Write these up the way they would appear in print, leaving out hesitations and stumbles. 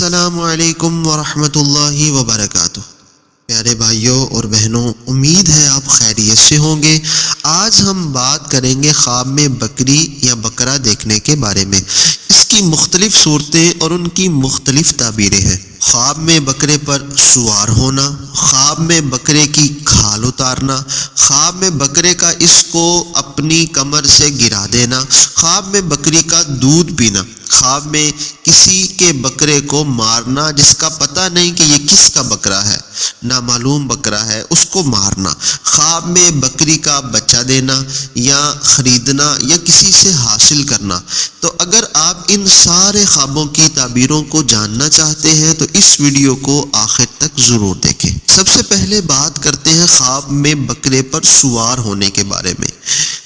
السلام علیکم ورحمۃ اللہ وبرکاتہ۔ پیارے بھائیوں اور بہنوں، امید ہے آپ خیریت سے ہوں گے۔ آج ہم بات کریں گے خواب میں بکری یا بکرا دیکھنے کے بارے میں۔ اس کی مختلف صورتیں اور ان کی مختلف تعبیریں ہیں۔ خواب میں بکرے پر سوار ہونا، خواب میں بکرے کی کھال اتارنا، خواب میں بکرے کا اس کو اپنی کمر سے گرا دینا، خواب میں بکری کا دودھ پینا، خواب میں کسی کے بکرے کو مارنا جس کا پتہ نہیں کہ یہ کس کا بکرا ہے، نامعلوم بکرا ہے، اس کو مارنا، خواب میں بکری کا بچہ دینا یا خریدنا یا کسی سے حاصل کرنا۔ تو اگر آپ ان سارے خوابوں کی تعبیروں کو جاننا چاہتے ہیں تو اس ویڈیو کو آخر تک ضرور دیکھیں۔ سب سے پہلے بات کرتے ہیں خواب میں بکرے پر سوار ہونے کے بارے میں۔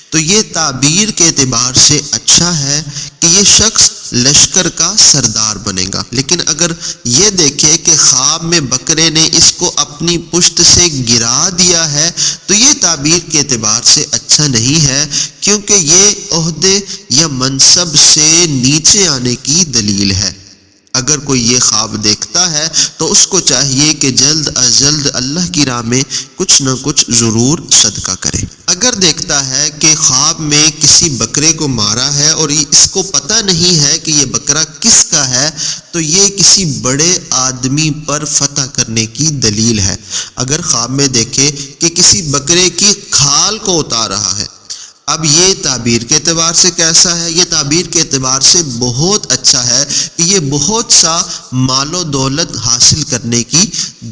تو یہ تعبیر کے اعتبار سے اچھا ہے کہ یہ شخص لشکر کا سردار بنے گا، لیکن اگر یہ دیکھے کہ خواب میں بکرے نے اس کو اپنی پشت سے گرا دیا ہے تو یہ تعبیر کے اعتبار سے اچھا نہیں ہے، کیونکہ یہ عہدے یا منصب سے نیچے آنے کی دلیل ہے۔ اگر کوئی یہ خواب دیکھتا ہے تو اس کو چاہیے کہ جلد از جلد اللہ کی راہ میں کچھ نہ کچھ ضرور صدقہ کرے۔ اگر دیکھتا ہے کہ خواب میں کسی بکرے کو مارا ہے اور اس کو پتہ نہیں ہے کہ یہ بکرا کس کا ہے تو یہ کسی بڑے آدمی پر فتح کرنے کی دلیل ہے۔ اگر خواب میں دیکھے کہ کسی بکرے کی کھال کو اتار رہا ہے، اب یہ تعبیر کے اعتبار سے کیسا ہے؟ یہ تعبیر کے اعتبار سے بہت اچھا ہے کہ یہ بہت سا مال و دولت حاصل کرنے کی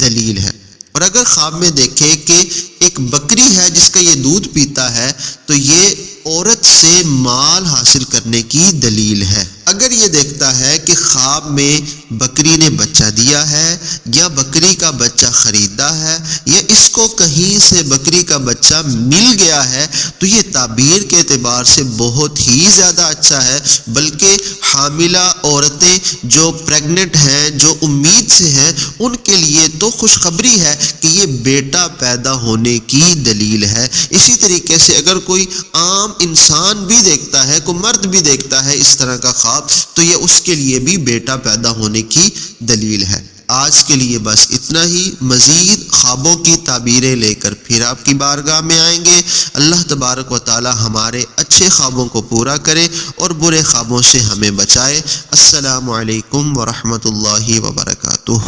دلیل ہے۔ اور اگر خواب میں دیکھے کہ ایک بکری ہے جس کا یہ دودھ پیتا ہے تو یہ عورت سے مال حاصل کرنے کی دلیل ہے۔ اگر یہ دیکھتا ہے کہ خواب میں بکری نے بچہ دیا ہے یا بکری کا بچہ خریدا ہے یا اس کو کہیں سے بکری کا بچہ مل گیا ہے تو یہ تعبیر کے اعتبار سے بہت ہی زیادہ اچھا ہے، بلکہ حاملہ عورتیں جو پریگننٹ ہیں، جو امید سے ہیں، ان کے لیے تو خوشخبری ہے کہ یہ بیٹا پیدا ہونے کی دلیل ہے۔ اسی طریقے سے اگر کوئی عام انسان بھی دیکھتا ہے، کوئی مرد بھی دیکھتا ہے اس طرح کا خواب تو یہ اس کے لیے بھی بیٹا پیدا ہونے کی دلیل ہے۔ آج کے لیے بس اتنا ہی، مزید خوابوں کی تعبیریں لے کر پھر آپ کی بارگاہ میں آئیں گے۔ اللہ تبارک و تعالی ہمارے اچھے خوابوں کو پورا کرے اور برے خوابوں سے ہمیں بچائے۔ السلام علیکم ورحمۃ اللہ وبرکاتہ۔